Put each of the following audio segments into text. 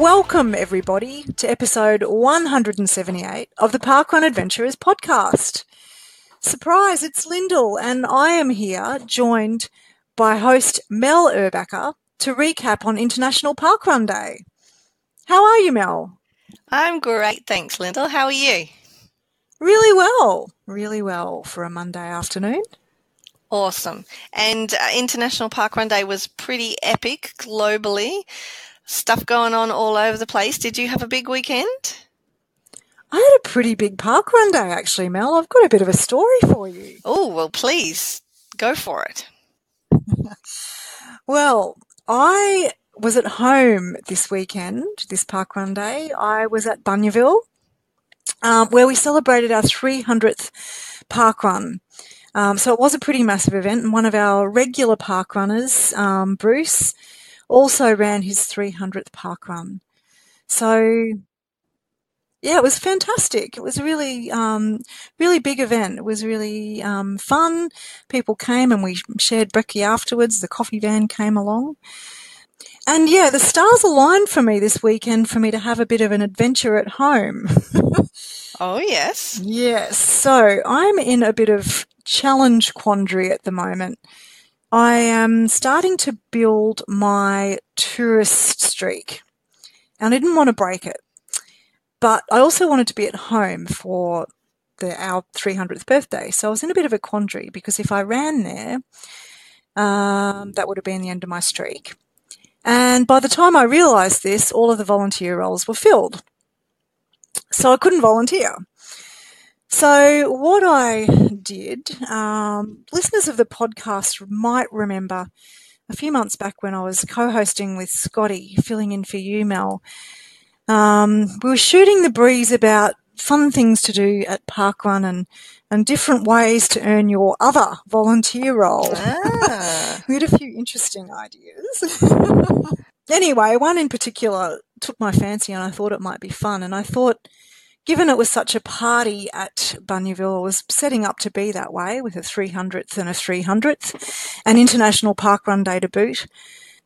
Welcome, everybody, to episode 178 of the Parkrun Adventurers podcast. Surprise, it's Lyndell, and I am here joined by host Mel Urbacher to recap on International Parkrun Day. How are you, Mel? I'm great, thanks, Lyndell. How are you? Really well for a Monday afternoon. Awesome. And International Parkrun Day was pretty epic globally. Stuff going on all over the place. Did you have a big weekend? I had a pretty big parkrun day, actually, Mel. I've got a bit of a story for you. Oh, well, please, go for it. Well, I was at home this weekend, this parkrun day. I was at Bunyaville, where we celebrated our 300th parkrun. So it was a pretty massive event, and one of our regular parkrunners, Bruce, also ran his 300th parkrun. So, yeah, it was fantastic. It was a really big event. It was really fun. People came and we shared brekkie afterwards. The coffee van came along. And, yeah, the stars aligned for me this weekend for me to have a bit of an adventure at home. Oh, yes. Yes. So I'm in a bit of challenge quandary at the moment. I am starting to build my tourist streak, and I didn't want to break it, but I also wanted to be at home for our 300th birthday. So I was in a bit of a quandary because if I ran there, that would have been the end of my streak. And by the time I realised this, all of the volunteer roles were filled. So I couldn't volunteer. So what I did, listeners of the podcast might remember a few months back when I was co-hosting with Scotty, filling in for you, Mel, we were shooting the breeze about fun things to do at Parkrun and different ways to earn your other volunteer role. We had a few interesting ideas. Anyway, one in particular took my fancy and I thought it might be fun, and I thought, given it was such a party at Bunyaville, it was setting up to be that way with a 300th and a 300th, an International Parkrun Day to boot,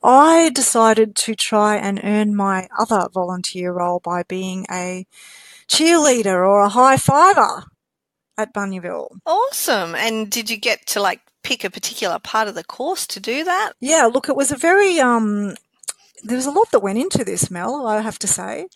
I decided to try and earn my other volunteer role by being a cheerleader or a high-fiver at Bunyaville. Awesome. And did you get to, pick a particular part of the course to do that? Yeah, look, it was a very... there was a lot that went into this, Mel, I have to say.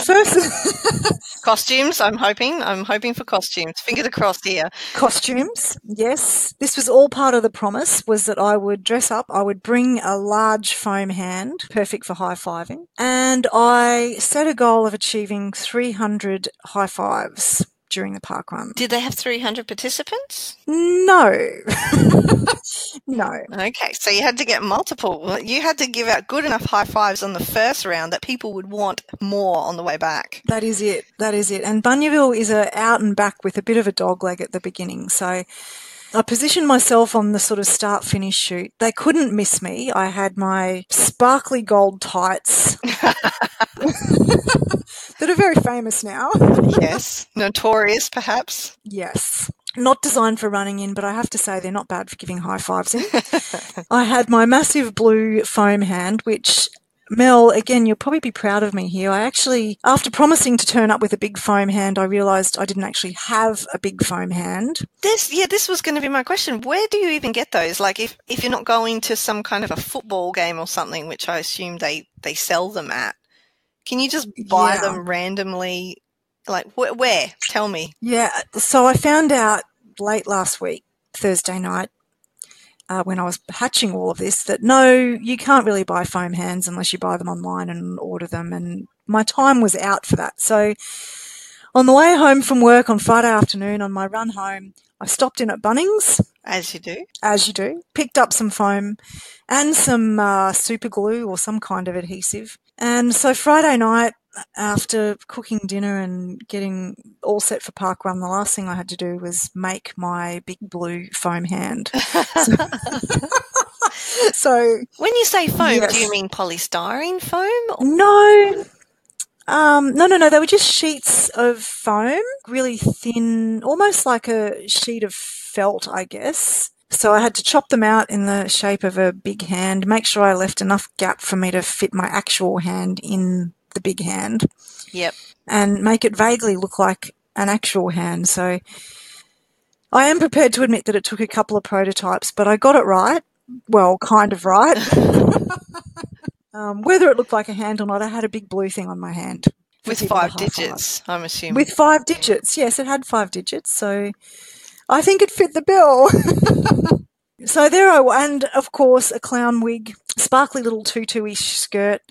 First, costumes, I'm hoping for costumes. Fingers crossed here. Costumes, yes. This was all part of the promise, was that I would dress up, I would bring a large foam hand, perfect for high-fiving, and I set a goal of achieving 300 high-fives during the parkrun. Did they have 300 participants? No. No. Okay, so you had to get multiple. You had to give out good enough high fives on the first round that people would want more on the way back. That is it. And Bunyaville is out and back with a bit of a dogleg at the beginning. So I positioned myself on the sort of start-finish shoot. They couldn't miss me. I had my sparkly gold tights that are very famous now. Yes, notorious perhaps. Yes. Not designed for running in, but I have to say they're not bad for giving high fives in. I had my massive blue foam hand, which, Mel, again, you'll probably be proud of me here. I actually, after promising to turn up with a big foam hand, I realised I didn't actually have a big foam hand. This was going to be my question. Where do you even get those? If you're not going to some kind of a football game or something, which I assume they sell them at, can you just buy them randomly? Where? Tell me. Yeah, so I found out late last week, Thursday night, when I was hatching all of this, that no, you can't really buy foam hands unless you buy them online and order them, and my time was out for that. So on the way home from work on Friday afternoon, on my run home, I stopped in at Bunnings. As you do. Picked up some foam and some super glue or some kind of adhesive. And so Friday night, after cooking dinner and getting all set for parkrun, the last thing I had to do was make my big blue foam hand. So when you say foam, yes. Do you mean polystyrene foam? No. No. They were just sheets of foam, really thin, almost like a sheet of felt, I guess. So I had to chop them out in the shape of a big hand, make sure I left enough gap for me to fit my actual hand in the big hand. Yep. And make it vaguely look like an actual hand. So I am prepared to admit that it took a couple of prototypes, but I got it right. Well, kind of right. Whether it looked like a hand or not, I had a big blue thing on my hand. With 5 digits, I'm assuming. With 5 digits, yes, it had 5 digits. So I think it fit the bill. So there and of course a clown wig, sparkly little tutu-ish skirt.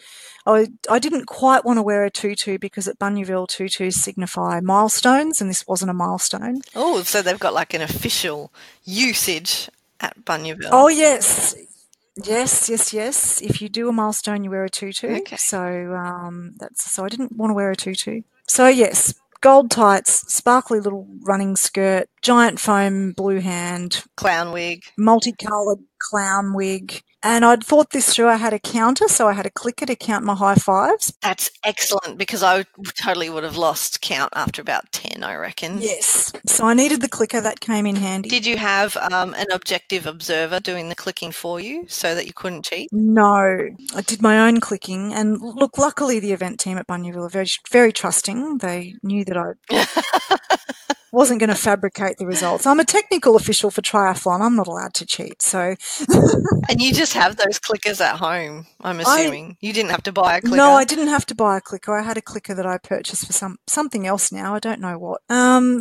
I didn't quite want to wear a tutu because at Bunyaville tutus signify milestones, and this wasn't a milestone. Oh, so they've got like an official usage at Bunyaville. Oh, yes. Yes. If you do a milestone, you wear a tutu. Okay. So I didn't want to wear a tutu. So yes, gold tights, sparkly little running skirt, giant foam blue hand, clown wig, multicoloured clown wig. And I'd thought this through. I had a counter, so I had a clicker to count my high fives. That's excellent because I totally would have lost count after about 10, I reckon. Yes. So I needed the clicker. That came in handy. Did you have an objective observer doing the clicking for you so that you couldn't cheat? No. I did my own clicking. And look, luckily the event team at Bunyaville are very, very trusting. They knew that I wasn't going to fabricate the results. I'm a technical official for triathlon. I'm not allowed to cheat. So, and you just have those clickers at home, I'm assuming. You didn't have to buy a clicker. No, I didn't have to buy a clicker. I had a clicker that I purchased for something else now. I don't know what.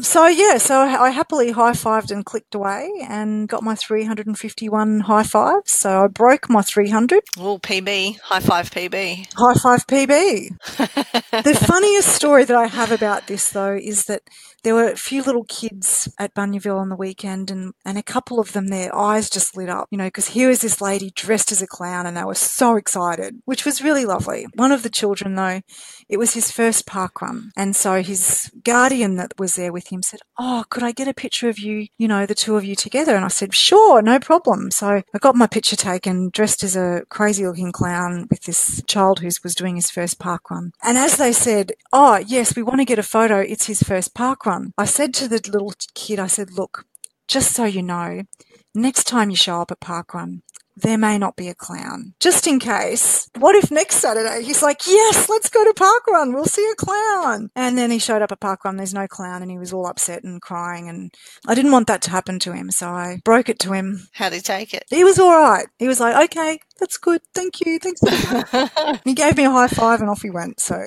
So I happily high-fived and clicked away and got my 351 high fives. So I broke my 300. Oh, PB. High five PB. High five PB. The funniest story that I have about this, though, is that there were a few little kids at Bunyaville on the weekend, and a couple of them, their eyes just lit up, because here was this lady dressed as a clown, and they were so excited, which was really lovely. One of the children, though, it was his first parkrun, and so his guardian that was there with him said, "Oh, could I get a picture of you, the two of you together?" And I said, "Sure, no problem." So I got my picture taken, dressed as a crazy-looking clown with this child who was doing his first parkrun. And as they said, "Oh, yes, we want to get a photo. It's his first parkrun." I said to the little kid, I said, "Look, just so you know, next time you show up at parkrun, there may not be a clown. Just in case. What if next Saturday?" He's like, "Yes, let's go to parkrun. We'll see a clown." And then he showed up at parkrun. There's no clown, and he was all upset and crying. And I didn't want that to happen to him, so I broke it to him. How did he take it? He was all right. He was like, "Okay, that's good. Thank you. Thanks." He gave me a high five, and off he went. So.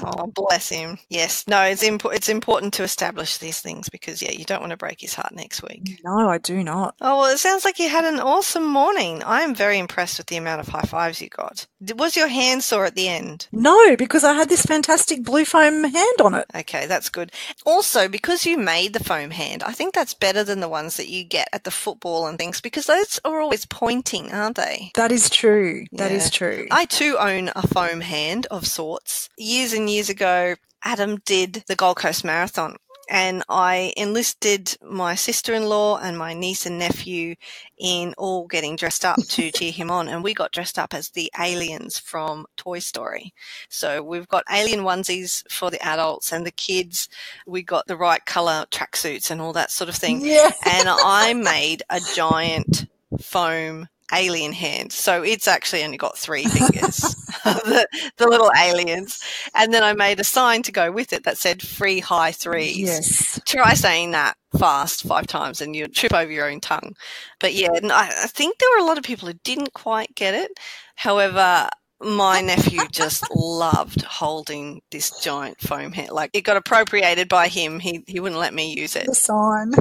Oh, bless him. Yes. No, it's important to establish these things because, you don't want to break his heart next week. No, I do not. Oh, well, it sounds like you had an awesome morning. I am very impressed with the amount of high fives you got. Was your hand sore at the end? No, because I had this fantastic blue foam hand on it. Okay, that's good. Also, because you made the foam hand, I think that's better than the ones that you get at the football and things because those are always pointing, aren't they? That is true. That is true. I too own a foam hand of sorts. Years and years ago, Adam did the Gold Coast Marathon. And I enlisted my sister-in-law and my niece and nephew in all getting dressed up to cheer him on. And we got dressed up as the aliens from Toy Story. So we've got alien onesies for the adults and the kids. We got the right colour tracksuits and all that sort of thing. Yeah. And I made a giant foam alien hand. So it's actually only got 3 fingers, the little aliens. And then I made a sign to go with it that said free high threes. Yes. Try saying that fast 5 times and you'd trip over your own tongue. But I think there were a lot of people who didn't quite get it. However, my nephew just loved holding this giant foam hand. Like it got appropriated by him. He wouldn't let me use it. The sign.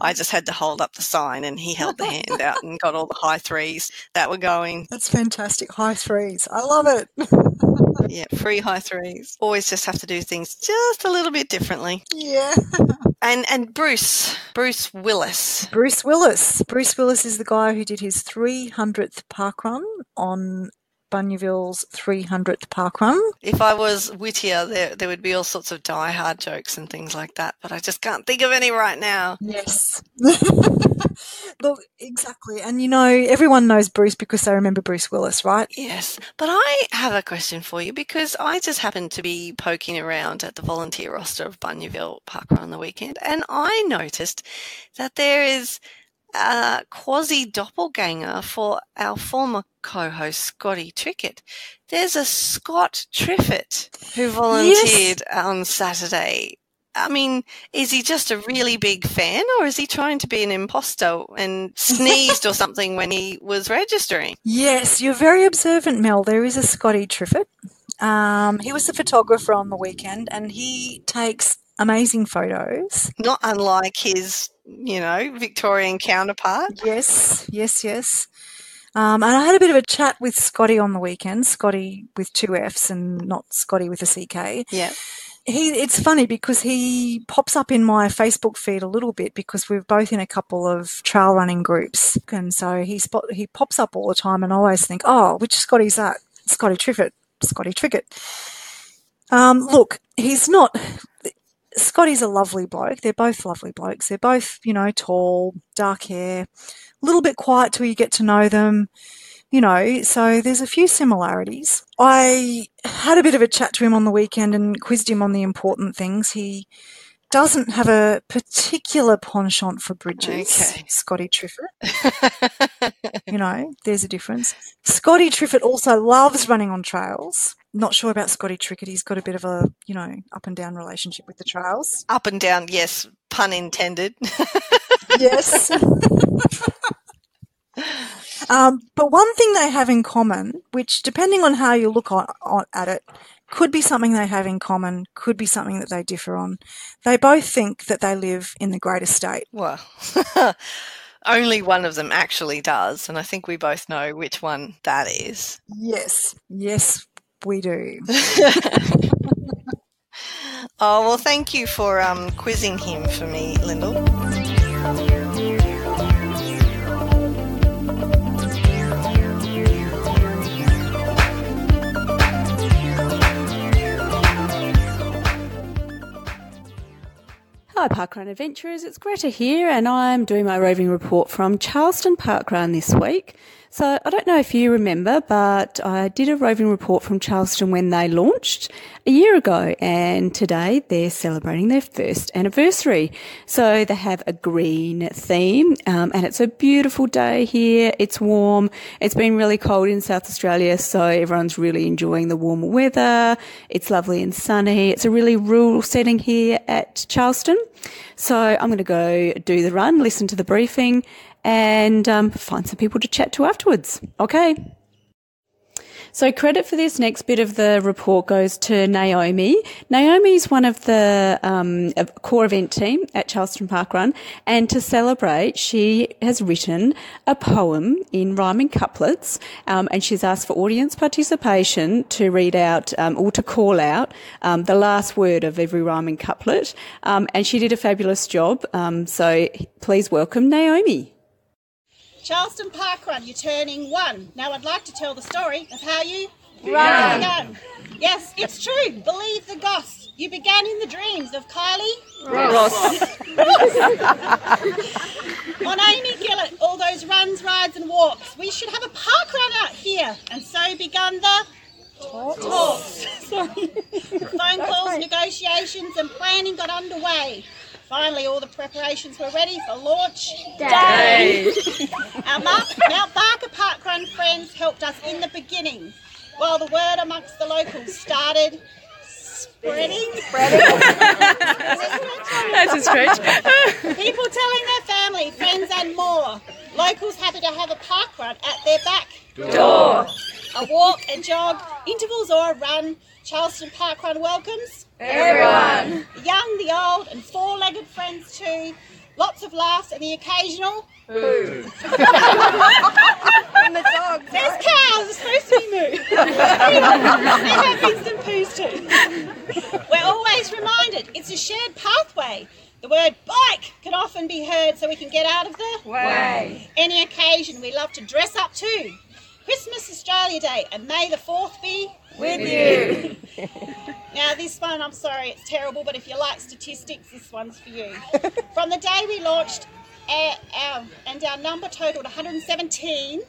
I just had to hold up the sign and he held the hand out and got all the high threes that were going. That's fantastic. High threes. I love it. Yeah, free high threes. Always just have to do things just a little bit differently. Yeah. And Bruce Willis. Bruce Willis is the guy who did his 300th parkrun on Bunyaville's 300th parkrun. If I was wittier, there would be all sorts of die-hard jokes and things like that, but I just can't think of any right now. Yes. Look, exactly. And everyone knows Bruce because they remember Bruce Willis, right? Yes. But I have a question for you because I just happened to be poking around at the volunteer roster of Bunyaville Parkrun on the weekend, and I noticed that there is quasi-doppelganger for our former co-host, Scotty Trickett. There's a Scott Triffett who volunteered on Saturday. I mean, is he just a really big fan, or is he trying to be an imposter and sneezed or something when he was registering? Yes, you're very observant, Mel. There is a Scotty Triffett. He was the photographer on the weekend, and he takes amazing photos. Not unlike his, Victorian counterpart. Yes. And I had a bit of a chat with Scotty on the weekend, Scotty with 2 Fs and not Scotty with a CK. Yeah. It's funny because he pops up in my Facebook feed a little bit because we're both in a couple of trail running groups. And so he pops up all the time, and I always think, oh, which Scotty's that? Scotty Triffett. Look, he's not... Scotty's a lovely bloke. They're both lovely blokes. They're both, tall, dark hair, a little bit quiet till you get to know them, so there's a few similarities. I had a bit of a chat to him on the weekend and quizzed him on the important things. He doesn't have a particular penchant for bridges, okay. Scotty Triffett. There's a difference. Scotty Triffett also loves running on trails. Not sure about Scotty Trickett. He's got a bit of a, up and down relationship with the trails. Up and down, yes, pun intended. Yes. But one thing they have in common, which depending on how you look at it, could be something they have in common, could be something that they differ on. They both think that they live in the great estate. Well, only one of them actually does, and I think we both know which one that is. Yes, we do. Oh, well, thank you for quizzing him for me, Lyndell. Hi Parkrun Adventurers, it's Greta here and I'm doing my roving report from Charleston Parkrun this week. So I don't know if you remember, but I did a roving report from Charleston when they launched a year ago, and today they're celebrating their first anniversary. So they have a green theme, and it's a beautiful day here. It's warm. It's been really cold in South Australia, so everyone's really enjoying the warmer weather. It's lovely and sunny. It's a really rural setting here at Charleston. So I'm going to go do the run, listen to the briefing, and find some people to chat to afterwards. Okay. So credit for this next bit of the report goes to Naomi. Naomi is one of the core event team at Charleston Parkrun, and to celebrate, she has written a poem in rhyming couplets, and she's asked for audience participation to read out or to call out the last word of every rhyming couplet, and she did a fabulous job. So please welcome Naomi. Charleston Parkrun, you're turning 1. Now I'd like to tell the story of how you run. Yes, it's true. Believe the goss. You began in the dreams of Kylie Ross. On Amy Gillett, all those runs, rides and walks. We should have a parkrun out here. And so begun the talks. Phone calls, negotiations and planning got underway. Finally, all the preparations were ready for launch day. Our Mount Barker Parkrun friends helped us in the beginning, while the word amongst the locals started spreading. That's a stretch. People telling their family, friends and more. Locals happy to have a parkrun at their back door. A walk, a jog, intervals or a run. Charleston Parkrun welcomes everyone. The young, the old and four-legged friends too. Lots of laughs and the occasional poo. And the dogs. There's cows, it's supposed to be moo. They have instant poos too. We're always reminded it's a shared pathway. The word bike can often be heard so we can get out of the way. Any occasion we love to dress up too. Christmas, Australia Day, and May the 4th be with you. Now this one, I'm sorry, it's terrible, but if you like statistics, this one's for you. From the day we launched our number totaled 117,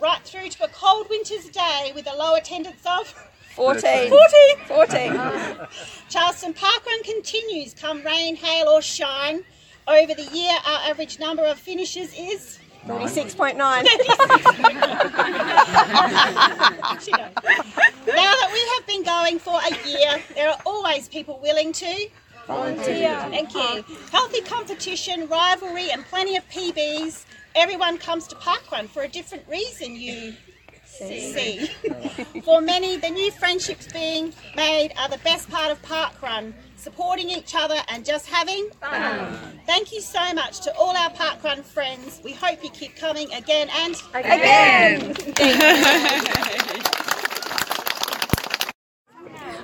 right through to a cold winter's day with a low attendance of 14. Charleston Parkrun continues, come rain, hail or shine. Over the year, our average number of finishes is 46.9. Now that we have been going for a year, there are always people willing to volunteer. Thank you. Healthy competition, rivalry, and plenty of PBs. Everyone comes to parkrun for a different reason, you see. For many, the new friendships being made are the best part of parkrun. Supporting each other and just having fun. Thank you so much to all our parkrun friends. We hope you keep coming again and again.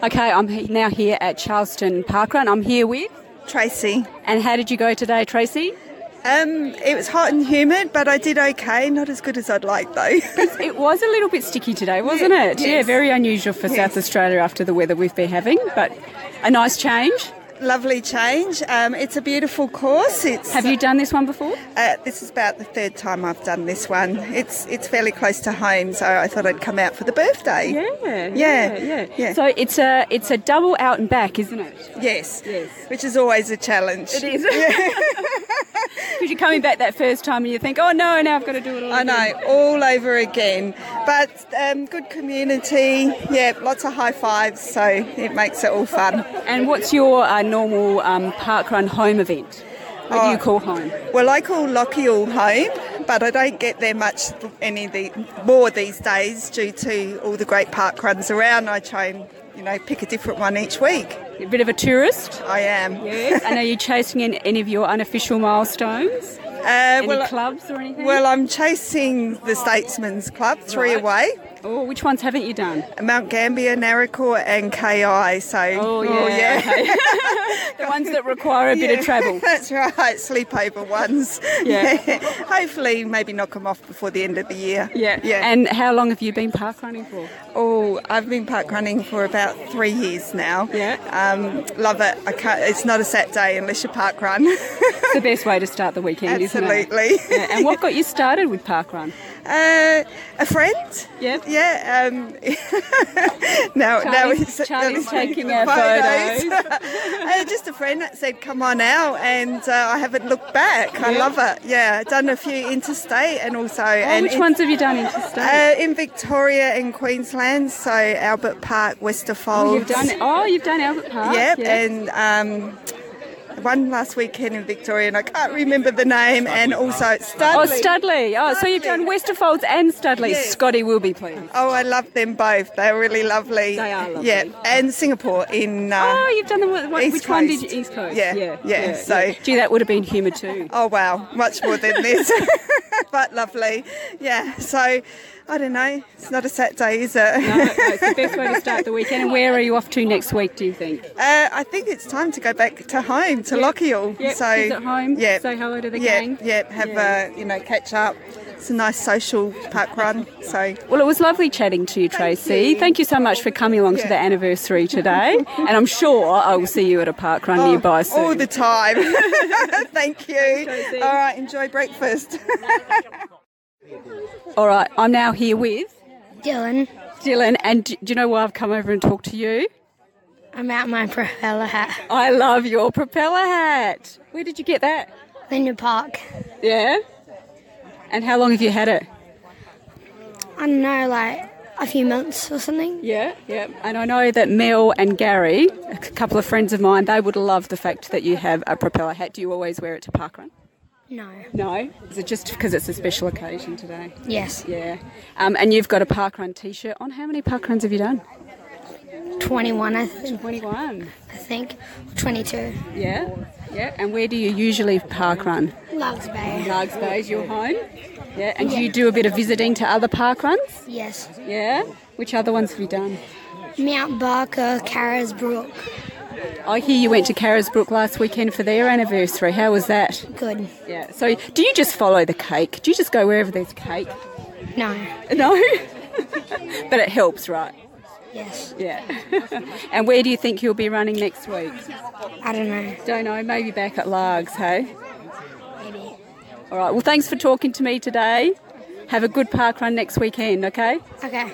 Okay, I'm now here at Charleston Parkrun. I'm here with Tracy. And how did you go today, Tracy? It was hot and humid, but I did okay. Not as good as I'd like, though. It was a little bit sticky today, wasn't it? Yes. Yeah, very unusual for South Australia after the weather we've been having, but a nice change. Lovely change. It's a beautiful course. Have you done this one before? This is about the third time I've done this one. It's fairly close to home, so I thought I'd come out for the birthday. Yeah. So it's a double out and back, isn't it? Yes. Which is always a challenge. It is. Because you're coming back that first time and you think, oh no, now I've got to do it all again. I know, all over again. But good community, lots of high fives, so it makes it all fun. And what's your normal parkrun home event? What do you call home? Well, I call Lochiel home, but I don't get there much more these days due to all the great parkruns around. I try and pick a different one each week. A bit of a tourist? I am. Yes. And are you chasing any of your unofficial milestones? Any clubs or anything? Well, I'm chasing the Statesman's Club, 3 away. Oh, which ones haven't you done? Mount Gambier, Narracor and KI. So, yeah. Okay. The ones that require a bit of travel. That's right, sleepover ones. Yeah. Hopefully maybe knock them off before the end of the year. Yeah. And how long have you been parkrunning for? Oh, I've been parkrunning for about 3 years now. Yeah. Love it. It's not a Saturday unless you parkrun. It's the best way to start the weekend, Absolutely. Isn't it? Yeah. And what got you started with parkrun? A friend. Yep. Yeah. Now Charlie's taking our photos. Just a friend that said, "Come on out," and I haven't looked back. I love it. Yeah, I've done a few interstate and also. Which ones have you done interstate? In Victoria and Queensland, so Albert Park, Westerfolds. You've done Albert Park. Yep, and. One last weekend in Victoria, and I can't remember the name, and also Studley. Studley. So you've done Westerfolds and Studley. Yes. Scotty will be pleased. Oh, I love them both. They're really lovely. They are lovely. Yeah, and Singapore in you've done them. East Which Coast. one did you? East Coast. Yeah. So, gee, that would have been humid too. Oh wow, much more than this, but lovely. Yeah. So. I don't know. It's not a Saturday, is it? No, it's the best way to start the weekend. And where are you off to next week, do you think? I think it's time to go back to home, to Lochiel. Yep, so kids at home, say hello to the gang. Have catch up. It's a nice social park run. So. Well, it was lovely chatting to you, Tracy. Thank you so much for coming along to the anniversary today. And I'm sure I will see you at a park run nearby soon. All the time. Thank you. Thanks, all right, enjoy breakfast. All right, I'm now here with Dylan, and do you know why I've come over and talked to you? I'm out my propeller hat. I love your propeller hat. Where did you get that? Lyndell Park. Yeah? And how long have you had it? I don't know, like a few months or something. Yeah. And I know that Mel and Gary, a couple of friends of mine, they would love the fact that you have a propeller hat. Do you always wear it to parkrun? No. Is it just because it's a special occasion today? Yes. Yeah. And you've got a parkrun t-shirt on. How many parkruns have you done? 21, I think. 21? I think. 22. Yeah. And where do you usually parkrun? Largs Bay. Largs Bay is your home? Yeah. And do you do a bit of visiting to other parkruns? Yes. Yeah? Which other ones have you done? Mount Barker, Carrisbrook. I hear you went to Carrisbrook last weekend for their anniversary. How was that? Good. Yeah. So do you just follow the cake? Do you just go wherever there's cake? No. But it helps, right? Yes. Yeah. And where do you think you'll be running next week? I don't know. Don't know. Maybe back at Largs, hey? Maybe. All right. Well, thanks for talking to me today. Have a good parkrun next weekend, okay? Okay.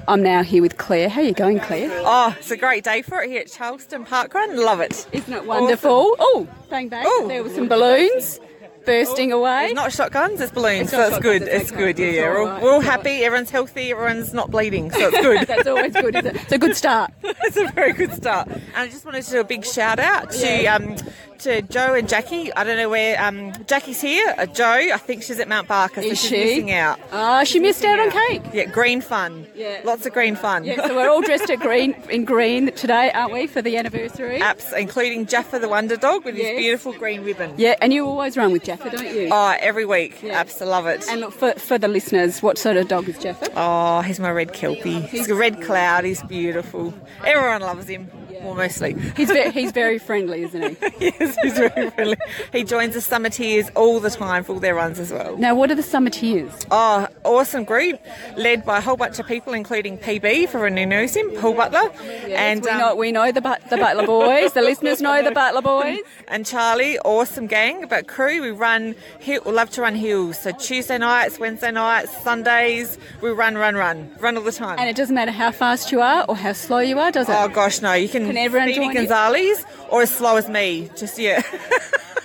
I'm now here with Claire. How are you going, Claire? Oh, it's a great day for it here at Charleston Parkrun. Love it. Isn't it wonderful? Awesome. Oh, bang, bang. Ooh. There were some balloons bursting away. It's not shotguns, it's balloons, so it's good. It's good, yeah. We're all happy, everyone's healthy, everyone's not bleeding, so it's good. That's always good, isn't it? It's a good start. It's a very good start. And I just wanted to do a big shout out to Joe and Jackie. I don't know where Jackie's here. Joe, I think she's at Mount Barker, so she's missing out. Oh, she missed out on cake. Yeah, green fun. Yeah. Lots of green fun. Yeah, so we're all dressed in green today, aren't we, for the anniversary? Including Jaffa the Wonder Dog with his beautiful green ribbon. Yeah, and you always run with Jaffa, don't you? Oh, every week. Yeah. Absolutely love it. And look, for the listeners, what sort of dog is Jaffa? Oh, he's my red Kelpie. He's a red cloud. He's beautiful. Everyone loves him. Well, mostly. He's very friendly, isn't he? Yes, he's very friendly. He joins the Summerteers all the time for all their runs as well. Now, what are the Summerteers? Oh, awesome group, led by a whole bunch of people, including PB, for anyone who knows him, Paul Butler. Yes, and we know the Butler boys. The listeners know the Butler boys. And Charlie, awesome gang. But crew, we love to run hills. So Tuesday nights, Wednesday nights, Sundays, we run all the time. And it doesn't matter how fast you are or how slow you are, does it? Oh gosh, no. You can everyone Speedy Gonzalez or as slow as me.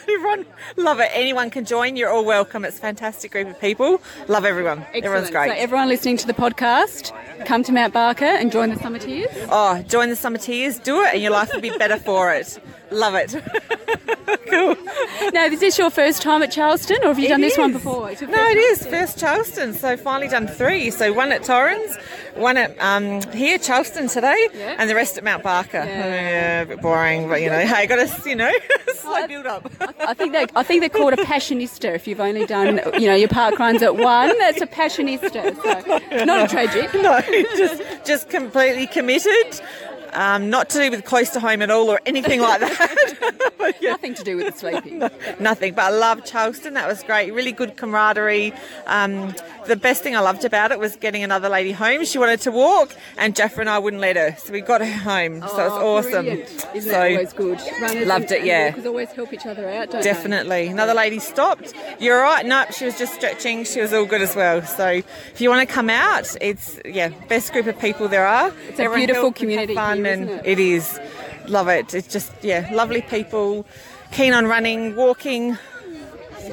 Everyone, love it. Anyone can join. You're all welcome. It's a fantastic group of people. Love everyone. Excellent. Everyone's great. So everyone listening to the podcast, come to Mount Barker and join the Summerteers. Oh, join the Summerteers. Do it and your life will be better for it. Love it. Cool. Now, is this your first time at Charleston, or have you done this one before? No, it is. First Charleston. So finally done 3. So one at Torrens, one at here, Charleston today, and the rest at Mount Barker. Yeah, a bit boring, but hey, got to, slow build up. I think they're called a passionista. If you've only done, your park runs at one, that's a passionista. So not a tragic. No, just completely committed. Not to do with close to home at all or anything like that. But, nothing to do with the sleeping. No, nothing. But I love Charleston. That was great. Really good camaraderie. The best thing I loved about it was getting another lady home. She wanted to walk, and Jaffa and I wouldn't let her, so we got her home. So it was awesome. Isn't that always good? Runners loved it. Yeah. Walkers always help each other out, don't Definitely. They? Another lady stopped. You're all right. Nope, she was just stretching. She was all good as well. So if you want to come out, it's best group of people there are. It's a beautiful community. Fun here, and it is. Love it. It's just lovely people, keen on running, walking,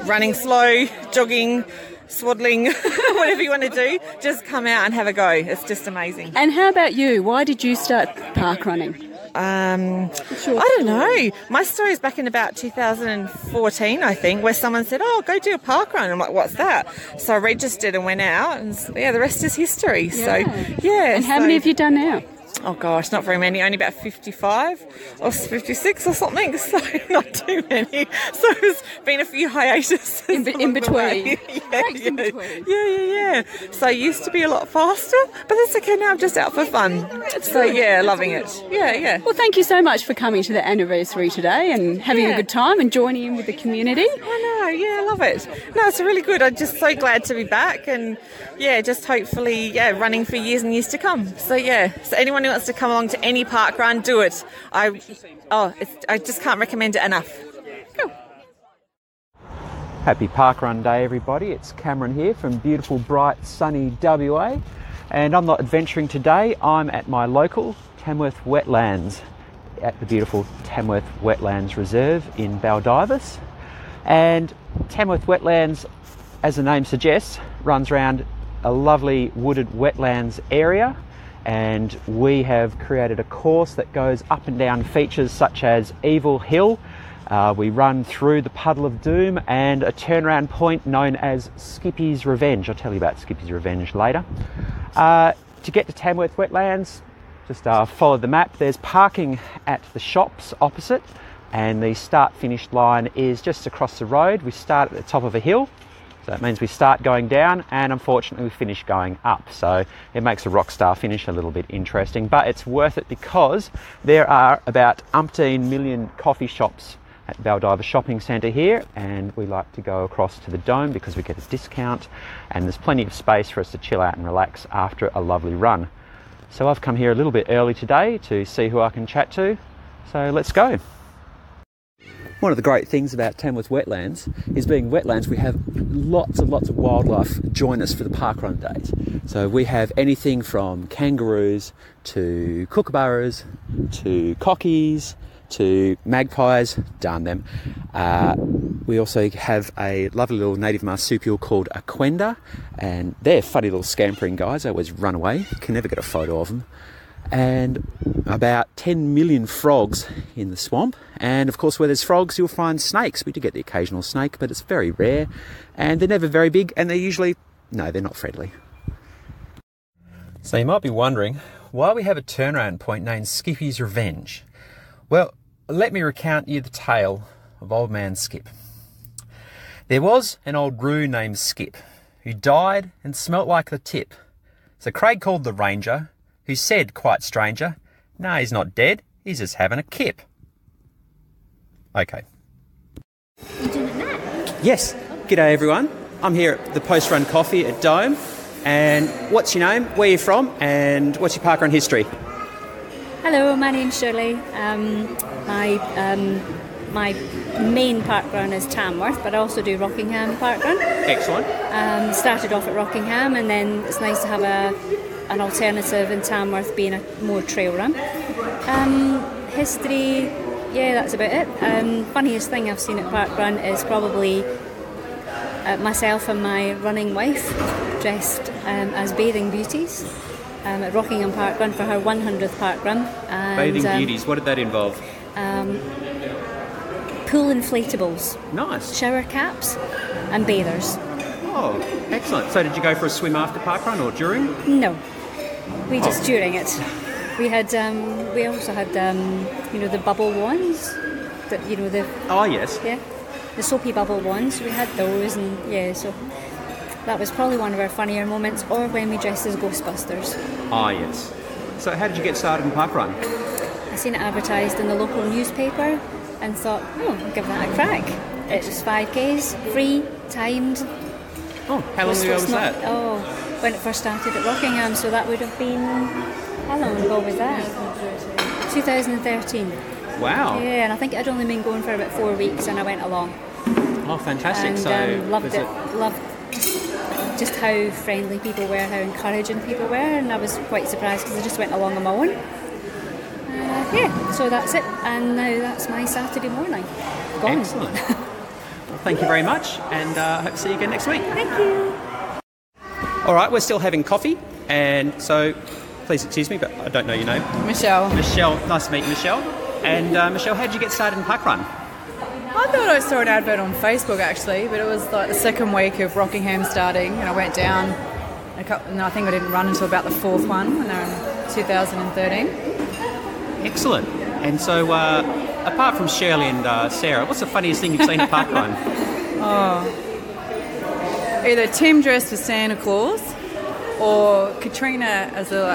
running slow, jogging, swaddling, whatever you want to do, just come out and have a go. It's just amazing. And how about you? Why did you start park running? I don't know. My story is back in about 2014, I think, where someone said, go do a park run. I'm like, what's that? So I registered and went out, and the rest is history. Yeah. So, yeah. And how many have you done now? Oh gosh, not very many, only about 55 or 56 or something, so not too many. So there's been a few hiatus in between. Yeah. So I used to be a lot faster, but that's okay now, I'm just out for fun. Loving it. Yeah. Well, thank you so much for coming to the anniversary today and having a good time and joining in with the community. I love it. No, it's really good. I'm just so glad to be back and just hopefully running for years and years to come. So anyone who wants to come along to any park run, do it. I just can't recommend it enough. Go. Happy Parkrun Day, everybody. It's Cameron here from beautiful, bright, sunny WA, and I'm not adventuring today. I'm at my local Tamworth Wetlands, at the beautiful Tamworth Wetlands Reserve in Baldivis. And Tamworth Wetlands, as the name suggests, runs around a lovely wooded wetlands area, and we have created a course that goes up and down features such as Evil Hill. We run through the Puddle of Doom and a turnaround point known as Skippy's Revenge. I'll tell you about Skippy's Revenge later. To get to Tamworth Wetlands, just follow the map. There's parking at the shops opposite, and the start-finish line is just across the road. We start at the top of a hill, so that means we start going down, and unfortunately we finish going up, so it makes a rock star finish a little bit interesting, but it's worth it because there are about umpteen million coffee shops at Baldivis Shopping Centre here, and we like to go across to the Dome because we get a discount, and there's plenty of space for us to chill out and relax after a lovely run. So I've come here a little bit early today to see who I can chat to, so let's go. One of the great things about Tamworth Wetlands is being wetlands, we have lots and lots of wildlife join us for the parkrun days. So we have anything from kangaroos to kookaburras to cockies to magpies, darn them. We also have a lovely little native marsupial called a quenda, and they're funny little scampering guys. They always run away, can never get a photo of them. And about 10 million frogs in the swamp. And of course, where there's frogs, you'll find snakes. We do get the occasional snake, but it's very rare. And they're never very big, and they're usually, no, they're not friendly. So you might be wondering why we have a turnaround point named Skippy's Revenge. Well, let me recount you the tale of Old Man Skip. There was an old roo named Skip, who died and smelt like the tip. So Craig called the ranger, who said, quite stranger, "No, he's not dead, he's just having a kip." Okay. You doing it now? Yes. G'day everyone. I'm here at the Post-Run Coffee at Dome. And what's your name, where are you from, and what's your parkrun history? Hello, my name's Shirley. My main parkrun is Tamworth, but I also do Rockingham parkrun. Excellent. Started off at Rockingham, and then it's nice to have an alternative in Tamworth being a more trail run. History, yeah, that's about it. Funniest thing I've seen at parkrun is probably myself and my running wife dressed as bathing beauties at Rockingham Parkrun for her 100th parkrun. Bathing beauties, what did that involve? Pool inflatables. Nice. Shower caps and bathers. Oh, excellent. So did you go for a swim after parkrun or during? No, we just during it. We had, we also had, the bubble wands. Oh yes. Yeah, the soapy bubble wands. We had those, and yeah, so that was probably one of our funnier moments. Or when we dressed as Ghostbusters. Ah yes. So how did you get started in parkrun? I seen it advertised in the local newspaper and thought, oh, I'll give that a crack. It was 5Ks, free, timed. Oh, how long ago was that? Oh, when it first started at Rockingham, so that would have been, how long ago was that? 2013. Wow. Yeah, and I think it had only been going for about 4 weeks, and I went along. Oh, fantastic. And so loved it. Loved just how friendly people were, how encouraging people were, and I was quite surprised because I just went along on my own. Yeah, so that's it, and now that's my Saturday morning. Gone. Excellent. Well, thank you very much, and I hope to see you again next week. Thank you. All right, we're still having coffee, and so please excuse me, but I don't know your name. Michelle. Michelle, nice to meet you, Michelle. And Michelle, how did you get started in parkrun? I thought I saw an advert on Facebook actually, but it was like the second week of Rockingham starting, and I went down and I think I didn't run until about the fourth one in 2013. Excellent. And so, apart from Shirley and Sarah, what's the funniest thing you've seen at parkrun? Oh, either Tim dressed as Santa Claus, or Katrina as a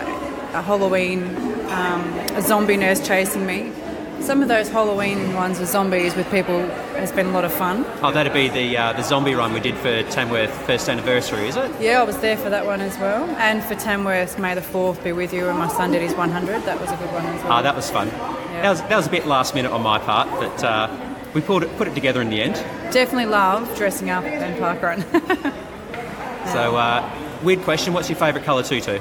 Halloween, a zombie nurse chasing me. Some of those Halloween ones with zombies with people has been a lot of fun. Oh, that'd be the zombie run we did for Tamworth first anniversary, is it? Yeah, I was there for that one as well. And for Tamworth, May the 4th be with you, and my son did his 100. That was a good one as well. Oh, that was fun. Yeah. That was a bit last minute on my part, but we put it together in the end. Definitely love dressing up and parkrun. So, weird question, what's your favourite colour tutu?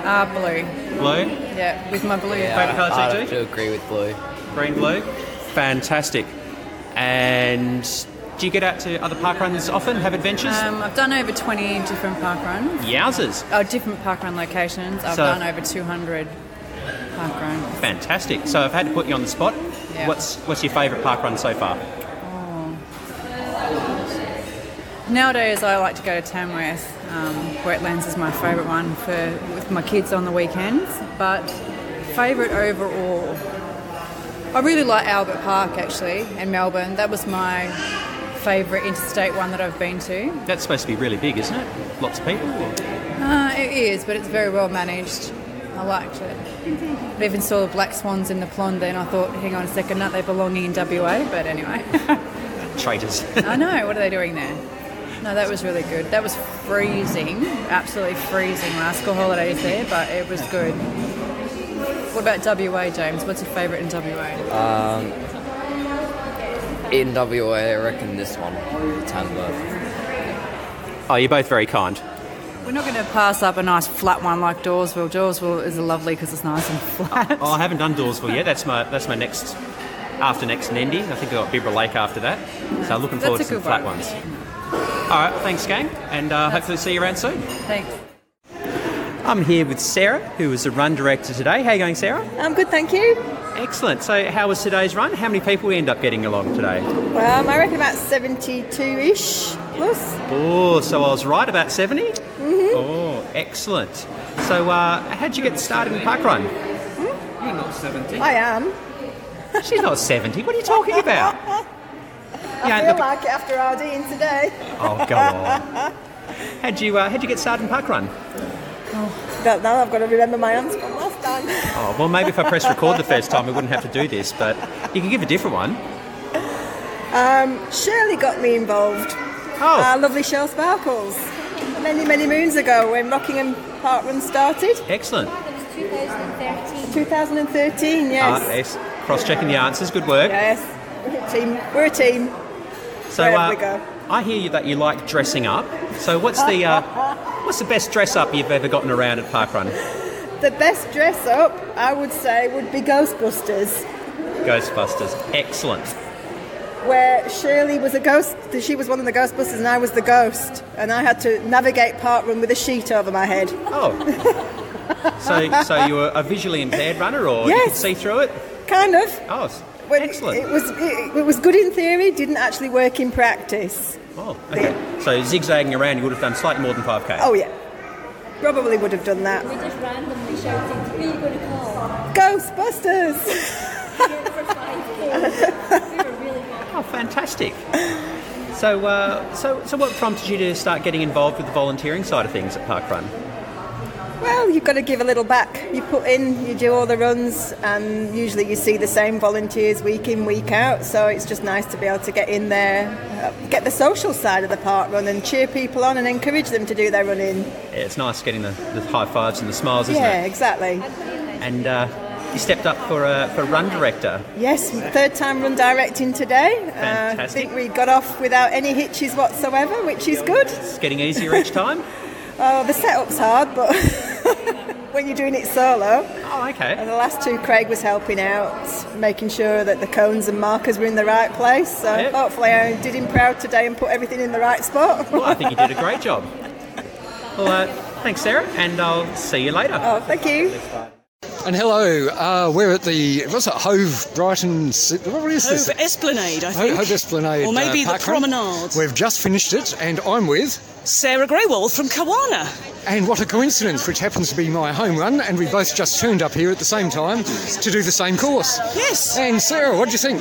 Blue. Blue? Yeah, with my blue. Favourite colour tutu? I have to agree with blue. Green, blue? Fantastic. And do you get out to other parkruns often, have adventures? I've done over 20 different parkruns. Yowzers. Oh, different parkrun locations. I've done over 200 parkruns. Fantastic. So I've had to put you on the spot. Yeah. What's your favourite parkrun so far? Nowadays I like to go to Tamworth. Wetlands is my favourite one with my kids on the weekends. But favourite overall, I really like Albert Park actually in Melbourne. That was my favourite interstate one that I've been to. That's supposed to be really big, isn't it? Lots of people? It is, but it's very well managed. I liked it. I even saw the black swans in the pond then. I thought, hang on a second, aren't they belonging in WA? But anyway. Traitors. I know, what are they doing there? No, that was really good. That was freezing, absolutely freezing last school holidays there, but it was good. What about WA, James? What's your favourite in WA? In WA, I reckon this one, Tamworth. Oh, you're both very kind. We're not going to pass up a nice flat one like Dawesville. Dawesville is lovely because it's nice and flat. Oh, I haven't done Dawesville yet. That's my next Nendy. I think I've got Bibra Lake after that. So looking forward to some flat ones. All right, thanks, gang, and hopefully see you around soon. Thanks. I'm here with Sarah, who is the run director today. How are you going, Sarah? I'm good, thank you. Excellent. So how was today's run? How many people we end up getting along today? I reckon about 72-ish plus. Oh, so I was right, about 70? Mm-hmm. Oh, excellent. So how'd you get started in parkrun? You're not 70. I am. She's not 70. What are you talking about? I feel like it after RDing today. Oh, go on. How'd you get started in parkrun? Don't know, I've got to remember my answer from last time. Oh, well, maybe if I press record the first time, we wouldn't have to do this, but you can give a different one. Shirley got me involved. Oh. Our lovely show Sparkles. Many, many moons ago when Rockingham Parkrun started. Excellent. It was 2013. 2013, yes. Yes. Cross-checking the answers. Good work. Yes. We're a team. So wherever we go. I hear that you like dressing up. So what's the best dress up you've ever gotten around at parkrun? The best dress up, I would say, would be Ghostbusters. Ghostbusters. Excellent. Where Shirley was a ghost, she was one of the Ghostbusters and I was the ghost, and I had to navigate parkrun with a sheet over my head. Oh. So you were a visually impaired runner, or yes. You could see through it? Kind of. Oh, excellent. It was good in theory, didn't actually work in practice. Oh, okay. So zigzagging around, you would have done slightly more than 5k? Oh, yeah. Probably would have done that. We just randomly shouted, who are you going to call? Ghostbusters! For 5k. We were really good. Oh, fantastic. So what prompted you to start getting involved with the volunteering side of things at parkrun? Well, you've got to give a little back. You put in, you do all the runs, and usually you see the same volunteers week in, week out, so it's just nice to be able to get in there, get the social side of the parkrun and cheer people on and encourage them to do their running. Yeah, it's nice getting the high fives and the smiles, isn't it? Yeah, exactly. And you stepped up for run director. Yes, third time run directing today. Fantastic. I think we got off without any hitches whatsoever, which is good. It's getting easier each time? Oh, the setup's hard, but when you're doing it solo. Oh, okay. And the last two, Craig was helping out, making sure that the cones and markers were in the right place. So Yep. Hopefully I did him proud today and put everything in the right spot. Well, I think you did a great job. Well, thanks, Sarah, and I'll see you later. Oh, thank you. And hello, we're at the, what's it, Hove Brighton, what is this? Hove Esplanade, I think. Hove Esplanade. Or maybe the parkrun. Promenade. We've just finished it, and I'm with... Sarah Greywald from Kawana. And what a coincidence, which happens to be my home run, and we both just turned up here at the same time to do the same course. Yes. And Sarah, what do you think?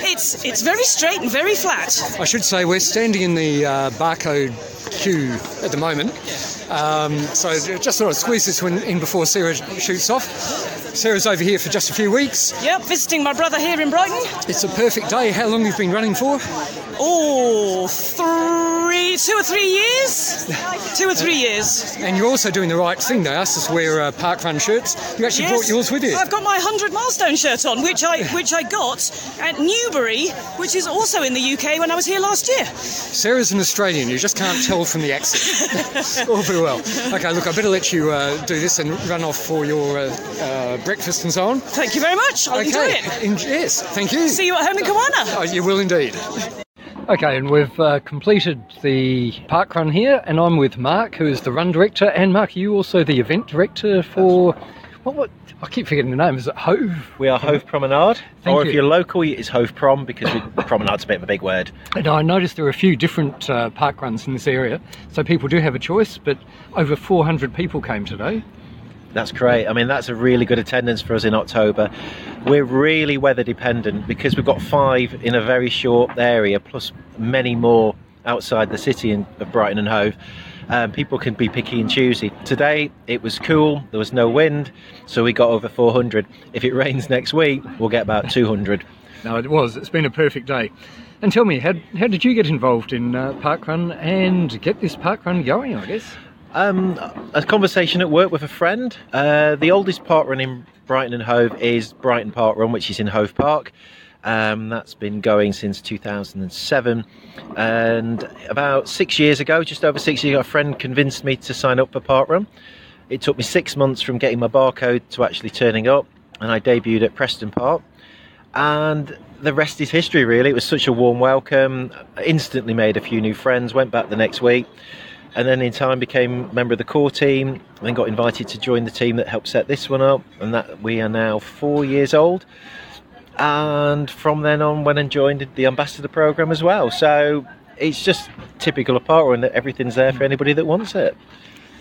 It's very straight and very flat. I should say we're standing in the barcode queue at the moment. So just thought I'd squeeze this one in before Sarah shoots off. Sarah's over here for just a few weeks. Yep, visiting my brother here in Brighton. It's a perfect day. How long have you been running for? Oh, 2 or 3 years. 2 or 3 years. And you're also doing the right thing. They asked us to wear parkrun shirts. You actually brought yours with you. I've got my 100 milestone shirt on, which I got at Newbury, which is also in the UK when I was here last year. Sarah's an Australian. You just can't tell from the accent. All very well. Okay, look, I better let you do this and run off for your breakfast and so on. Thank you very much. I'll enjoy it. Yes, thank you. See you at home in Kawana. Oh, you will indeed. Okay, and we've completed the parkrun here, and I'm with Mark, who is the run director. And Mark, are you also the event director for... What? I keep forgetting the name. Is it Hove? We are Hove Promenade. Thank you. If you're local, it's Hove Prom, because promenade's a bit of a big word. And I noticed there are a few different parkruns in this area, so people do have a choice, but over 400 people came today. That's great. I mean, that's a really good attendance for us in October. We're really weather dependent because we've got 5 in a very short area, plus many more outside the city of Brighton and Hove. People can be picky and choosy. Today it was cool, there was no wind, so we got over 400. If it rains next week, we'll get about 200. No, it's been a perfect day. And tell me, how did you get involved in parkrun and get this parkrun going, I guess? A conversation at work with a friend. The oldest parkrun in Brighton and Hove is Brighton Parkrun, which is in Hove Park. That's been going since 2007, and about 6 years ago, just over 6 years ago, a friend convinced me to sign up for parkrun. It took me 6 months from getting my barcode to actually turning up, and I debuted at Preston Park, and the rest is history, really. It was such a warm welcome. I instantly made a few new friends, went back the next week, and then in time became a member of the core team, and then got invited to join the team that helped set this one up, and that we are now 4 years old. And from then on, went and joined the ambassador program as well. So it's just typical of parkrun that everything's there for anybody that wants it.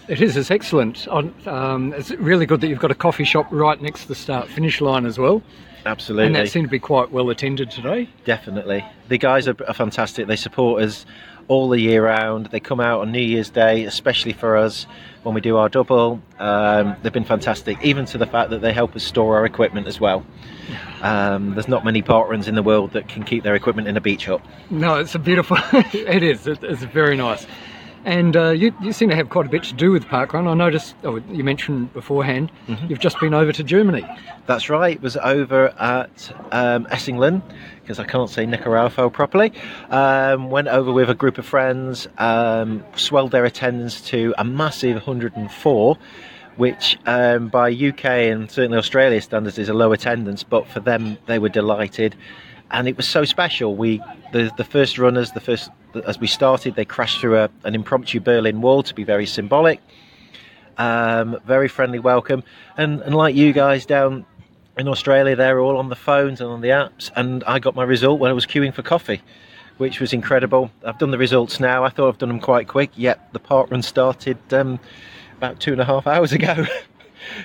It is. It's excellent. It's really good that you've got a coffee shop right next to the start-finish line as well. Absolutely. And that seemed to be quite well attended today. Definitely. The guys are fantastic. They support us all the year round. They come out on New Year's Day, especially for us when we do our double. They've been fantastic, even to the fact that they help us store our equipment as well. There's not many parkruns in the world that can keep their equipment in a beach hut. No, it's a beautiful... It is. It's very nice. And you seem to have quite a bit to do with parkrun. I noticed, you mentioned beforehand, you've just been over to Germany. That's right. It was over at Essingen, because I can't say Nicaragua properly. Went over with a group of friends, swelled their attendance to a massive 104, which by UK and certainly Australia standards is a low attendance, but for them they were delighted. And it was so special. The first runners, as we started, they crashed through an impromptu Berlin Wall to be very symbolic. Very friendly welcome. And like you guys down in Australia, they're all on the phones and on the apps. And I got my result when I was queuing for coffee, which was incredible. I've done the results now. I thought I've done them quite quick, yet the parkrun started about 2.5 hours ago.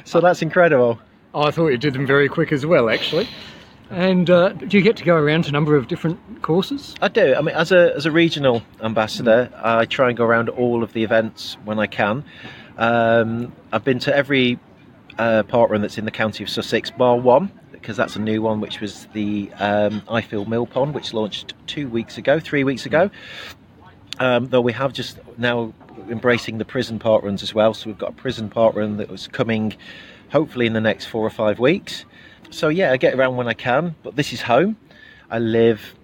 So that's incredible. I thought you did them very quick as well, actually. And do you get to go around to a number of different courses? I do. I mean, as a regional ambassador, I try and go around all of the events when I can. I've been to every parkrun that's in the county of Sussex, bar one, because that's a new one, which was the Ifield Mill Pond, which launched 3 weeks ago. Though we have just now embracing the prison parkruns as well. So we've got a prison parkrun that was coming hopefully in the next 4 or 5 weeks. So yeah, I get around when I can, but this is home. I live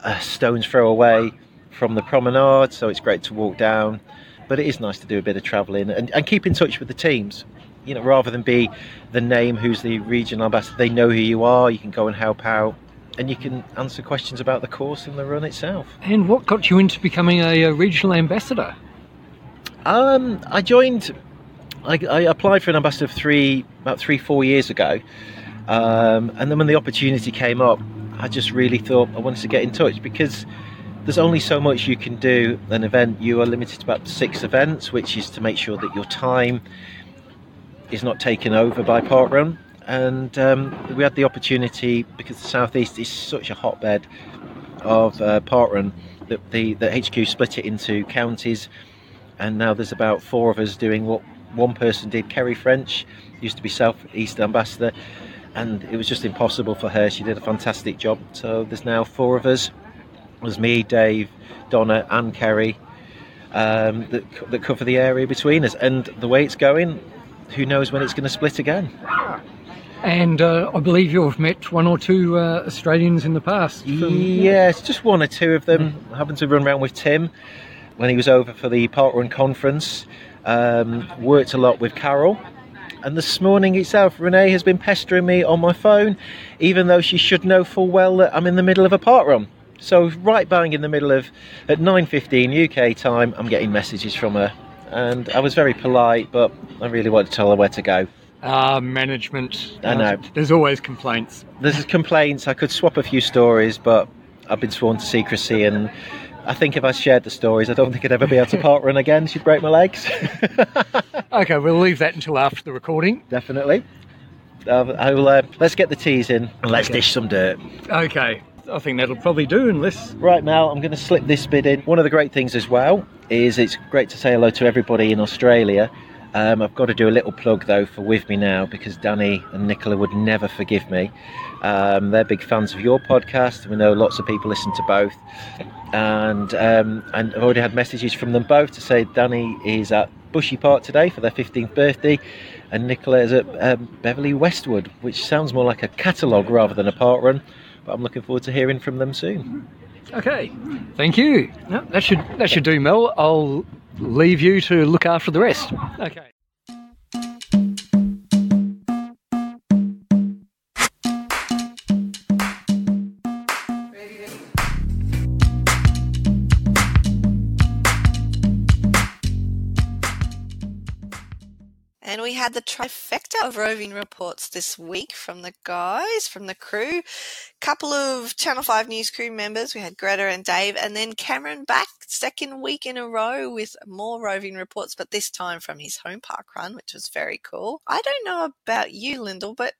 a stone's throw away from the promenade, so it's great to walk down. But it is nice to do a bit of travelling and keep in touch with the teams. You know, rather than be the name who's the regional ambassador, they know who you are. You can go and help out, and you can answer questions about the course and the run itself. And what got you into becoming a regional ambassador? I applied for an ambassador about 3-4 years ago. And then when the opportunity came up, I just really thought I wanted to get in touch, because there's only so much you can do an event. You are limited to about 6 events, which is to make sure that your time is not taken over by parkrun. And we had the opportunity, because the southeast is such a hotbed of parkrun, that the HQ split it into counties, and now there's about 4 of us doing what one person did. Kerry French used to be southeast ambassador, and it was just impossible for her. She did a fantastic job. So there's now 4 of us. There's me, Dave, Donna and Kerry that cover the area between us. And the way it's going, who knows when it's going to split again. And I believe you've met 1 or 2 Australians in the past. Yes, just 1 or 2 of them. I happened to run around with Tim when he was over for the Parkrun conference. Worked a lot with Carol. And this morning itself, Renee has been pestering me on my phone, even though she should know full well that I'm in the middle of a parkrun. So right bang in the middle of, at 9:15 UK time, I'm getting messages from her. And I was very polite, but I really wanted to tell her where to go. Management. I know. There's always complaints. There's complaints. I could swap a few stories, but I've been sworn to secrecy, and I think if I shared the stories, I don't think I'd ever be able to parkrun again. She'd break my legs. Okay, we'll leave that until after the recording. Definitely. Let's get the teas in and let's dish some dirt. Okay, I think that'll probably do, unless... Right, Mel, I'm going to slip this bit in. One of the great things as well is it's great to say hello to everybody in Australia. I've got to do a little plug though for With Me Now, because Danny and Nicola would never forgive me. They're big fans of your podcast. We know lots of people listen to both, and I've already had messages from them both to say Danny is at Bushy Park today for their 15th birthday, and Nicola is at Beverley Westwood, which sounds more like a catalogue rather than a parkrun. but I'm looking forward to hearing from them soon. Okay, thank you. No, that should do, Mel. I'll leave you to look after the rest. Okay. And we had the trifecta of roving reports this week from the guys, from the crew. Couple of Channel 5 News crew members. We had Greta and Dave, and then Cameron back second week in a row with more roving reports, but this time from his home park run, which was very cool. I don't know about you, Lyndell, but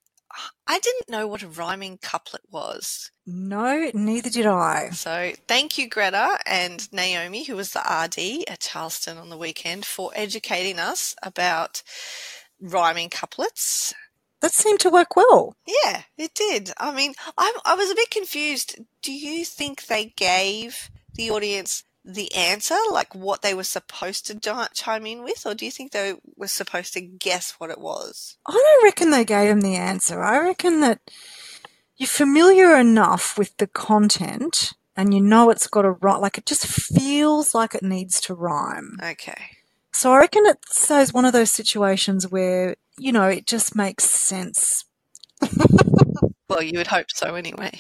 I didn't know what a rhyming couplet was. No, neither did I. So thank you, Greta and Naomi, who was the RD at Charleston on the weekend, for educating us about rhyming couplets. That seemed to work well. Yeah, it did. I mean, I was a bit confused. Do you think they gave the audience the answer, like what they were supposed to chime in with, or do you think they were supposed to guess what it was? I don't reckon they gave them the answer. I reckon that you're familiar enough with the content and you know it's got to rhyme, like it just feels like it needs to rhyme. Okay. So I reckon it's one of those situations where, you know, it just makes sense. Well, you would hope so anyway.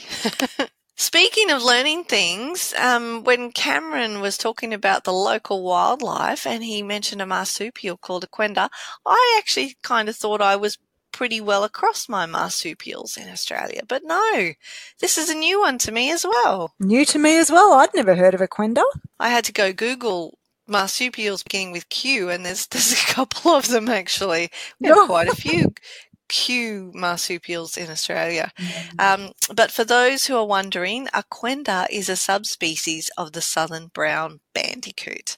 Speaking of learning things, when Cameron was talking about the local wildlife and he mentioned a marsupial called a quenda, I actually kind of thought I was pretty well across my marsupials in Australia. But no, this is a new one to me as well. New to me as well. I'd never heard of a quenda. I had to go Google marsupials beginning with Q, and there's a couple of them actually. We have quite a few Q marsupials in Australia. But for those who are wondering, a quenda is a subspecies of the southern brown bandicoot.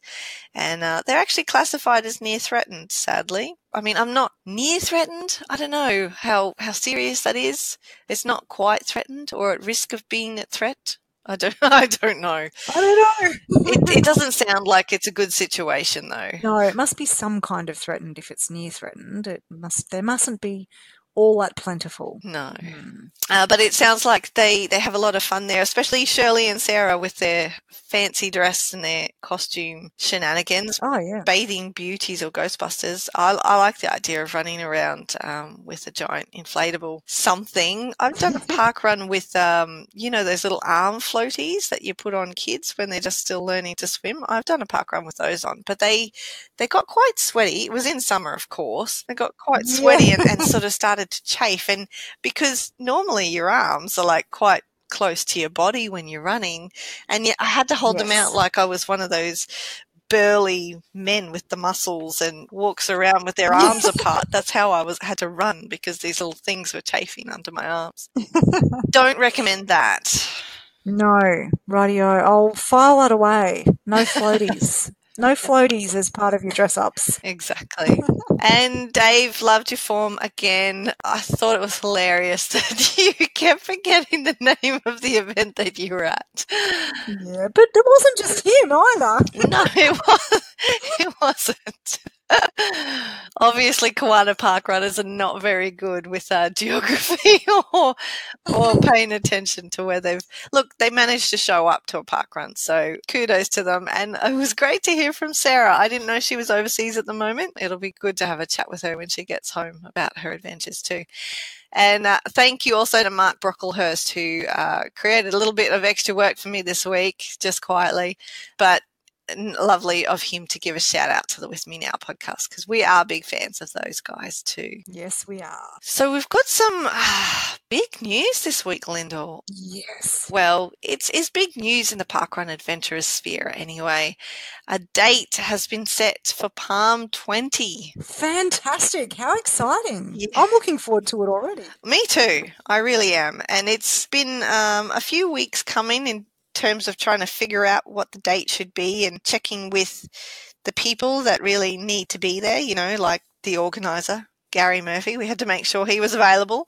And they're actually classified as near threatened, sadly. I mean, I'm not near threatened. I don't know how serious that is. It's not quite threatened or at risk of being a threat. I don't know. I don't know. It doesn't sound like it's a good situation, though. No, it must be some kind of threatened if it's near threatened. There mustn't be all that plentiful. No. But it sounds like they have a lot of fun there, especially Shirley and Sarah with their fancy dress and their costume shenanigans. Oh, yeah. Bathing beauties or Ghostbusters. I like the idea of running around with a giant inflatable something. I've done a park run with, those little arm floaties that you put on kids when they're just still learning to swim. I've done a park run with those on, but they got quite sweaty. It was in summer, of course. They got quite sweaty and sort of started to chafe, and because normally your arms are like quite close to your body when you're running, and yet I had to hold them out like I was one of those burly men with the muscles and walks around with their arms apart. That's how I had to run, because these little things were chafing under my arms. Don't recommend that. No, rightio. I'll file that away. No floaties. No floaties as part of your dress-ups. Exactly. And Dave, loved your form again. I thought it was hilarious that you kept forgetting the name of the event that you were at. Yeah, but it wasn't just him either. No, it wasn't. Obviously, Koala Park runners are not very good with geography or paying attention to where they managed to show up to a park run, so kudos to them. And it was great to hear from Sarah. I didn't know she was overseas at the moment. It'll be good to have a chat with her when she gets home about her adventures too. And thank you also to Mark Brocklehurst, who created a little bit of extra work for me this week, just quietly, but lovely of him to give a shout out to the With Me Now podcast, because we are big fans of those guys too. Yes, we are. So we've got some big news this week, Lyndell. Yes. Well, it's big news in the parkrun adventurers sphere anyway. A date has been set for Palm 20. Fantastic. How exciting. Yeah. I'm looking forward to it already. Me too. I really am. And it's been a few weeks coming in terms of trying to figure out what the date should be and checking with the people that really need to be there, like the organizer, Gary Murphy. We had to make sure he was available.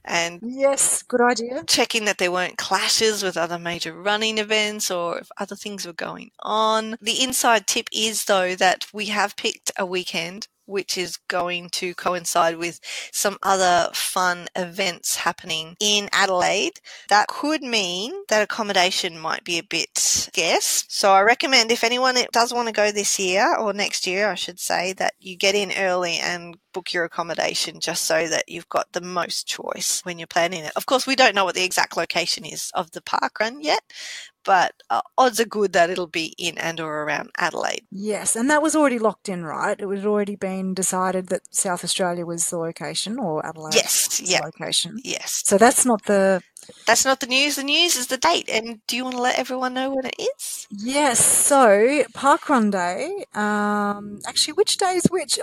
And yes, good idea. Checking that there weren't clashes with other major running events or if other things were going on. The inside tip is, though, that we have picked a weekend which is going to coincide with some other fun events happening in Adelaide. That could mean that accommodation might be a bit scarce. So I recommend if anyone does want to go this year, or next year I should say, that you get in early and book your accommodation just so that you've got the most choice when you're planning it. Of course, we don't know what the exact location is of the parkrun yet, but odds are good that it'll be in and or around Adelaide. Yes, and that was already locked in, right? It had already been decided that South Australia was the location, or Adelaide was the location. Yes. So that's not the... That's not the news. The news is the date. And do you want to let everyone know when it is? Yes. So Parkrun Day, actually, which day is which?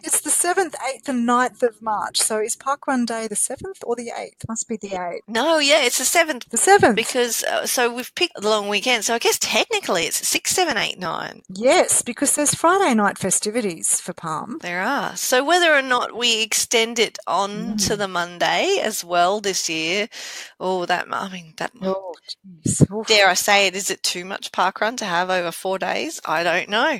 It's the 7th, 8th and 9th of March. So is Parkrun Day the 7th or the 8th? Must be the 8th. No, yeah, it's the 7th. The 7th. Because, so we've picked the long weekend. So I guess technically it's 6, 7, 8, 9. Yes, because there's Friday night festivities for Palm. There are. So whether or not we extend it on to the Monday as well this year, dare I say it, is it too much parkrun to have over 4 days? I don't know.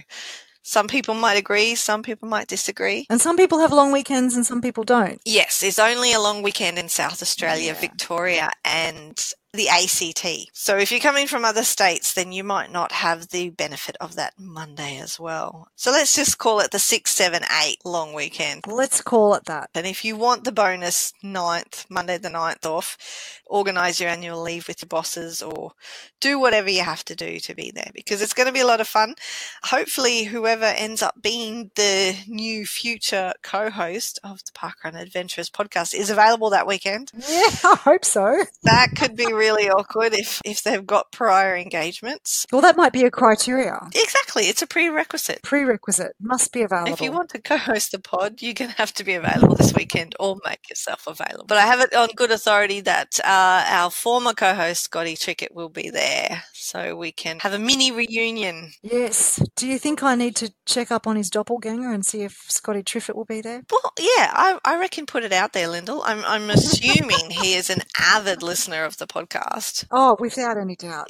Some people might agree, some people might disagree. And some people have long weekends and some people don't. Yes, it's only a long weekend in South Australia, Victoria and the ACT. So if you're coming from other states, then you might not have the benefit of that Monday as well. So let's just call it the 6, 7, 8 long weekend. Let's call it that. And if you want the bonus 9th, Monday the 9th off, organise your annual leave with your bosses or do whatever you have to do to be there, because it's going to be a lot of fun. Hopefully whoever ends up being the new future co-host of the Parkrun Adventurers podcast is available that weekend. Yeah, I hope so. That could be really awkward if they've got prior engagements. Well, that might be a criteria. Exactly. It's a prerequisite. Must be available. If you want to co-host the pod, you're going to have to be available this weekend or make yourself available. But I have it on good authority that our former co-host, Scotty Trickett, will be there. So we can have a mini reunion. Yes. Do you think I need to check up on his doppelganger and see if Scotty Triffett will be there? Well, yeah, I reckon put it out there, Lyndell. I'm assuming he is an avid listener of the podcast. Oh, without any doubt.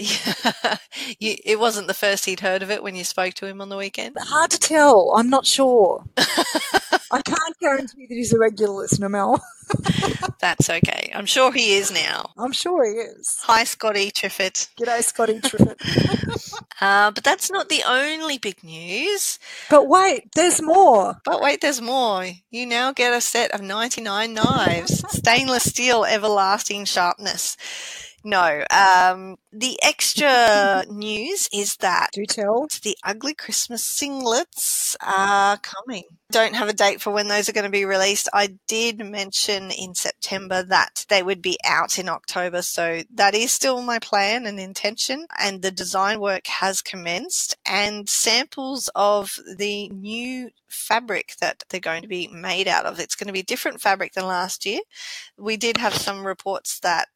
It wasn't the first he'd heard of it when you spoke to him on the weekend? Hard to tell. I'm not sure. I can't guarantee that he's a regular listener, Mel. That's okay. I'm sure he is now. I'm sure he is. Hi, Scotty Triffett. G'day, Scotty Triffett. But that's not the only big news. But wait, there's more. You now get a set of 99 knives. Stainless steel, everlasting sharpness. No, the extra news is that the ugly Christmas singlets are coming. Don't have a date for when those are going to be released. I did mention in September that they would be out in October, so that is still my plan and intention, and the design work has commenced, and samples of the new fabric that they're going to be made out of. It's going to be a different fabric than last year. We did have some reports that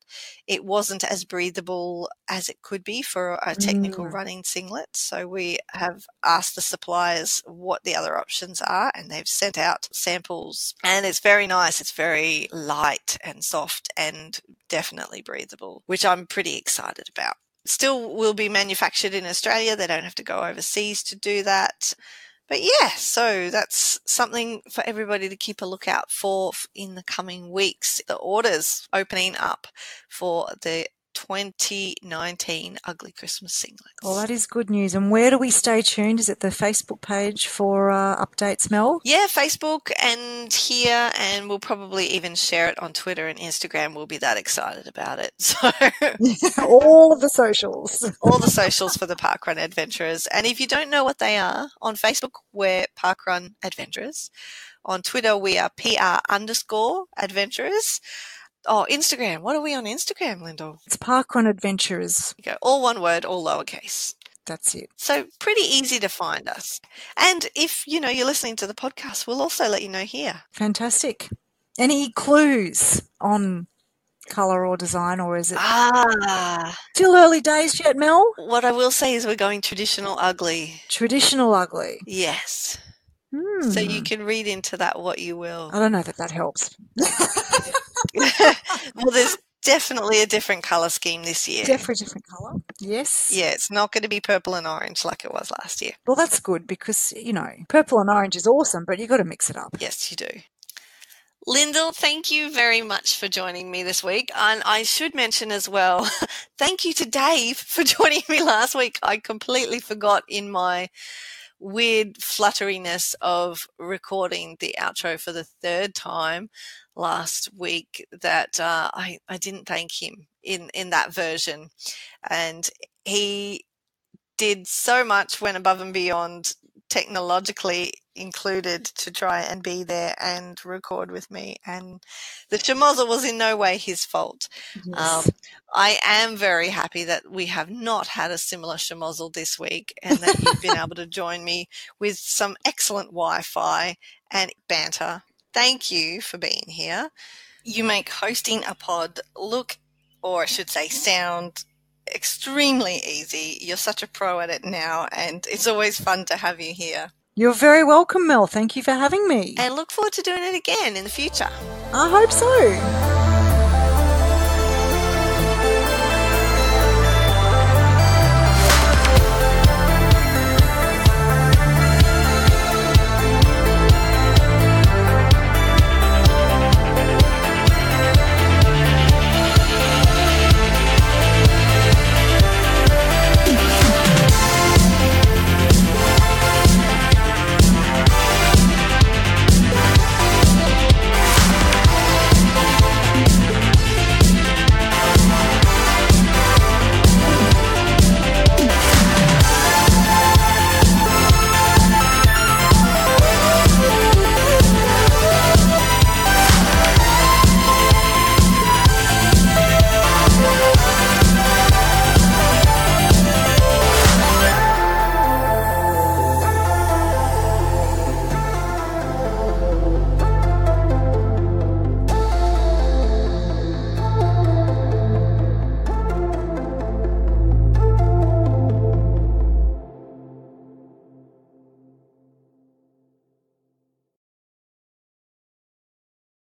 it wasn't as breathable as it could be for a technical running singlet. So we have asked the suppliers what the other options are, and they've sent out samples. And it's very nice. It's very light and soft and definitely breathable, which I'm pretty excited about. Still will be manufactured in Australia. They don't have to go overseas to do that. But yeah, so that's something for everybody to keep a lookout for in the coming weeks. The orders opening up for the 2019 Ugly Christmas singlets. Well, that is good news. And where do we stay tuned? Is it the Facebook page for updates, Mel? Yeah, Facebook and here, and we'll probably even share it on Twitter and Instagram. We'll be that excited about it. So all of the socials. All the socials for the Parkrun Adventurers. And if you don't know what they are, on Facebook, we're Parkrun Adventurers. On Twitter, we are PR_adventurers. Oh, Instagram. What are we on Instagram, Lyndell? It's Parkrun Adventurers. Okay, all one word, all lowercase. That's it. So pretty easy to find us. And if, you're listening to the podcast, we'll also let you know here. Fantastic. Any clues on colour or design, or is it still early days yet, Mel? What I will say is we're going traditional ugly. Traditional ugly? Yes. So you can read into that what you will. I don't know that helps. Well, definitely a different colour scheme this year. Definitely different colour, yes. Yeah, it's not going to be purple and orange like it was last year. Well, that's good because, purple and orange is awesome, but you've got to mix it up. Yes, you do. Lyndell, thank you very much for joining me this week. And I should mention as well, thank you to Dave for joining me last week. I completely forgot in my weird flutteriness of recording the outro for the third time last week that I didn't thank him in that version. And he did so much, went above and beyond, technologically included, to try and be there and record with me, and the schmozzle was in no way his fault. Yes. I am very happy that we have not had a similar schmozzle this week, and that you've been able to join me with some excellent Wi-Fi and banter. Thank you for being here. You make hosting a pod look, or I should say sound, extremely easy. You're such a pro at it now, and it's always fun to have you here. You're very welcome, Mel. Thank you for having me. And look forward to doing it again in the future. I hope so.